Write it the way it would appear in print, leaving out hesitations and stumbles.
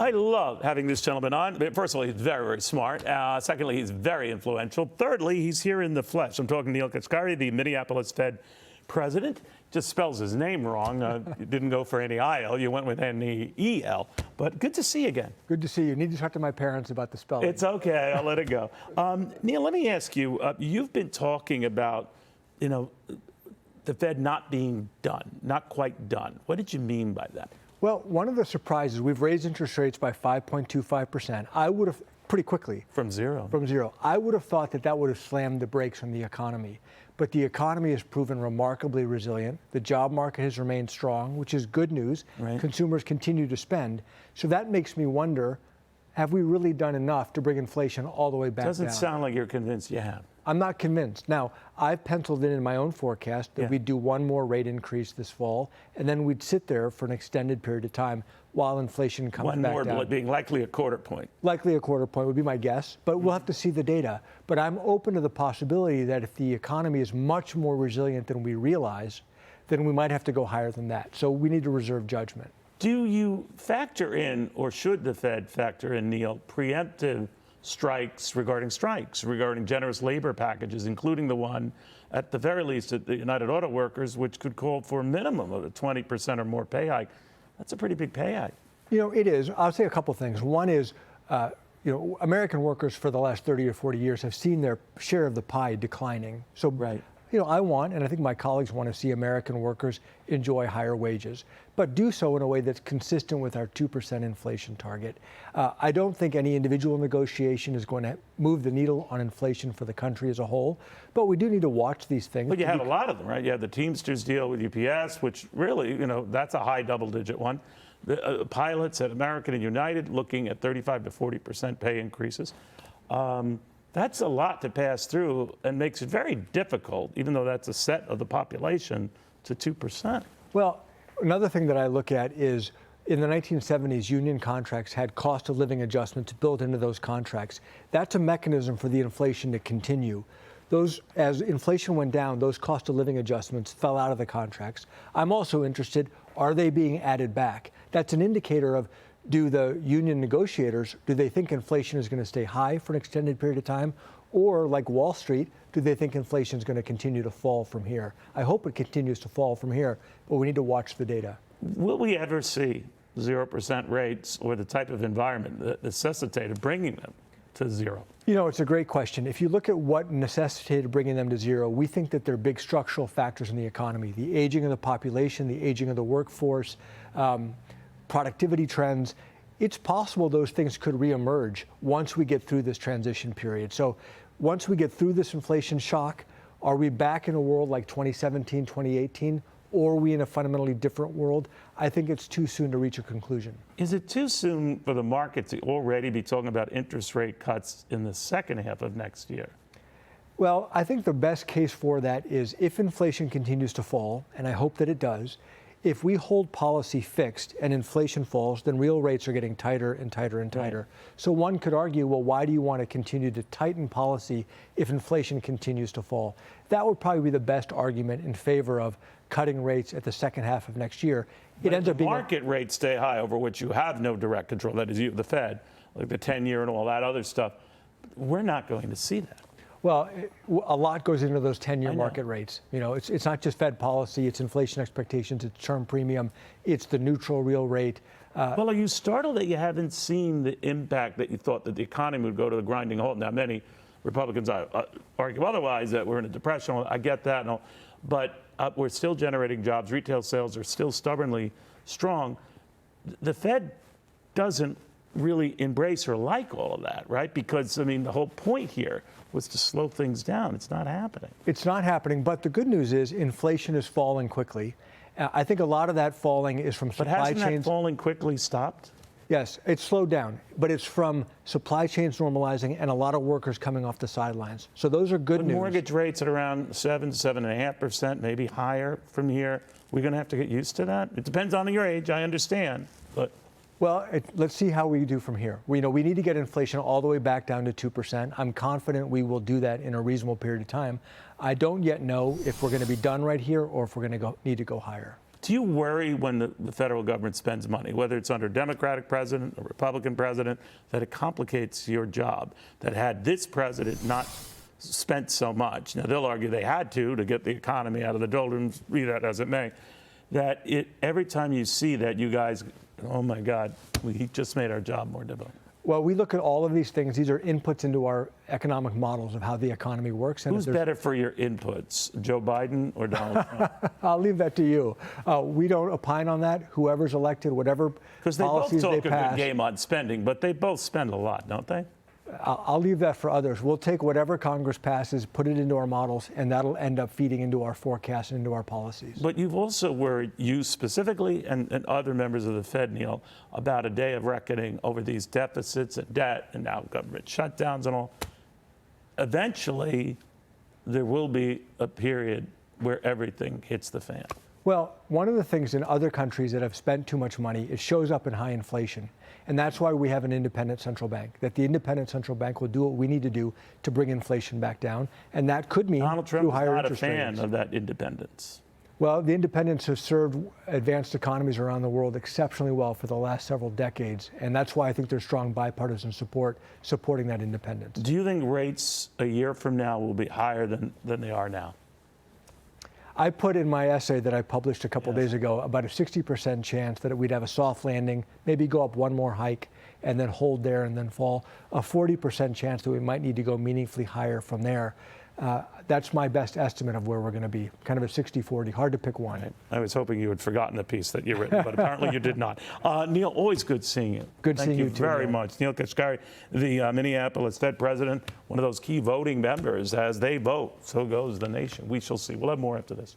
I love having this gentleman on. First of all, he's very, very smart. Secondly, he's very influential. Thirdly, he's here in the flesh. I'm talking Neel Kashkari, the Minneapolis Fed president. Just spells his name wrong. You didn't go for any I-L. You went with N-E-E-L. But good to see you again. Good to see you. Need to talk to my parents about the spelling. It's okay. I'll let it go. Neel, let me ask you, you've been talking about, the Fed not being done, not quite done. What did you mean by that? Well, one of the surprises, we've raised interest rates by 5.25%. I would have, pretty quickly. From zero. From zero. I would have thought that would have slammed the brakes on the economy. But the economy has proven remarkably resilient. The job market has remained strong, which is good news. Right. Consumers continue to spend. So that makes me wonder, have we really done enough to bring inflation all the way back down? Doesn't sound like you're convinced you have. I'm not convinced. Now, I've penciled in my own forecast that we'd do one more rate increase this fall, and then we'd sit there for an extended period of time while inflation comes back down. One more being likely a quarter point. Likely a quarter point would be my guess, but we'll have to see the data. But I'm open to the possibility that if the economy is much more resilient than we realize, then we might have to go higher than that. So we need to reserve judgment. Do you factor in, or should the Fed factor in, Neel, preemptive strikes regarding generous labor packages, including the one, at the very least, at the United Auto Workers, which could call for a minimum of a 20% or more pay hike? That's a pretty big pay hike. It is. I'll say a couple things. One is, American workers for the last 30 or 40 years have seen their share of the pie declining. So, right. I want, and I think my colleagues want to see American workers enjoy higher wages, but do so in a way that's consistent with our 2% inflation target. I don't think any individual negotiation is going to move the needle on inflation for the country as a whole, but we do need to watch these things. But you have a lot of them, right? You have the Teamsters deal with UPS, which really, that's a high double-digit one. The pilots at American and United looking at 35 to 40% pay increases. That's a lot to pass through and makes it very difficult, even though that's a set of the population, to 2%. Well, another thing that I look at is in the 1970s, union contracts had cost of living adjustments built into those contracts. That's a mechanism for the inflation to continue. As inflation went down, those cost of living adjustments fell out of the contracts. I'm also interested, are they being added back? That's an indicator of, do the union negotiators, do they think inflation is going to stay high for an extended period of time? Or like Wall Street, do they think inflation is going to continue to fall from here? I hope it continues to fall from here, but we need to watch the data. Will we ever see 0% rates or the type of environment that necessitated bringing them to zero? It's a great question. If you look at what necessitated bringing them to zero, we think that there are big structural factors in the economy. The aging of the population, the aging of the workforce, productivity trends. It's possible those things could reemerge once we get through this transition period. So once we get through this inflation shock, are we back in a world like 2017, 2018, or are we in a fundamentally different world? I think it's too soon to reach a conclusion. Is it too soon for the market to already be talking about interest rate cuts in the second half of next year? Well, I think the best case for that is if inflation continues to fall, and I hope that it does, if we hold policy fixed and inflation falls, then real rates are getting tighter and tighter and tighter. Right. So one could argue, well, why do you want to continue to tighten policy if inflation continues to fall? That would probably be the best argument in favor of cutting rates at the second half of next year. It ends up being market rates stay high, over which you have no direct control. That is you, the Fed, like the 10-year and all that other stuff. We're not going to see that. Well, a lot goes into those 10-year market rates. It's not just Fed policy, it's inflation expectations, it's term premium, it's the neutral real rate. Well, are you startled that you haven't seen the impact that you thought that the economy would go to the grinding halt? Now, many Republicans argue otherwise, that we're in a depression. I get that, but we're still generating jobs. Retail sales are still stubbornly strong. The Fed doesn't really embrace or like all of that, right? Because, the whole point here was to slow things down. It's not happening. It's not happening, but the good news is inflation is falling quickly. I think a lot of that falling is from supply chains. But hasn't that falling quickly stopped? Yes, it's slowed down, but it's from supply chains normalizing and a lot of workers coming off the sidelines. So those are good news. Mortgage rates at around 7 to 7.5%, maybe higher from here. We're going to have to get used to that. It depends on your age, I understand, but. Well, let's see how we do from here. We need to get inflation all the way back down to 2%. I'm confident we will do that in a reasonable period of time. I don't yet know if we're going to be done right here or if we're going to need to go higher. Do you worry when the federal government spends money, whether it's under a Democratic president or Republican president, that it complicates your job? That had this president not spent so much, now they'll argue they had to get the economy out of the doldrums, be that as it may, that every time you see that, you guys, oh my God, he just made our job more difficult. Well, we look at all of these things. These are inputs into our economic models of how the economy works. And who's better for your inputs, Joe Biden or Donald Trump? I'll leave that to you. We don't opine on that. Whoever's elected, whatever because they both policies talk they a good pass. game on spending, but they both spend a lot, don't they? I'll leave that for others. We'll take whatever Congress passes, put it into our models, and that'll end up feeding into our forecasts and into our policies. But you've also worried, you specifically and other members of the Fed, Neel, about a day of reckoning over these deficits and debt and now government shutdowns and all. Eventually, there will be a period where everything hits the fan. Well, one of the things in other countries that have spent too much money, it shows up in high inflation. And that's why we have an independent central bank, that the independent central bank will do what we need to do to bring inflation back down. And that could mean Donald Trump through is higher not a interest fan rates. of that independence. Well, the independents have served advanced economies around the world exceptionally well for the last several decades. And that's why I think there's strong bipartisan support supporting that independence. Do you think rates a year from now will be higher than they are now? I put in my essay that I published a couple days ago about a 60% chance that we'd have a soft landing, maybe go up one more hike, and then hold there and then fall. A 40% chance that we might need to go meaningfully higher from there. That's my best estimate of where we're going to be, kind of a 60-40, hard to pick one. Right. I was hoping you had forgotten the piece that you written, but apparently you did not. Neel, always good seeing you. Good seeing you too. Thank you very much. Neel Kashkari, the Minneapolis Fed president, one of those key voting members. As they vote, so goes the nation. We shall see. We'll have more after this.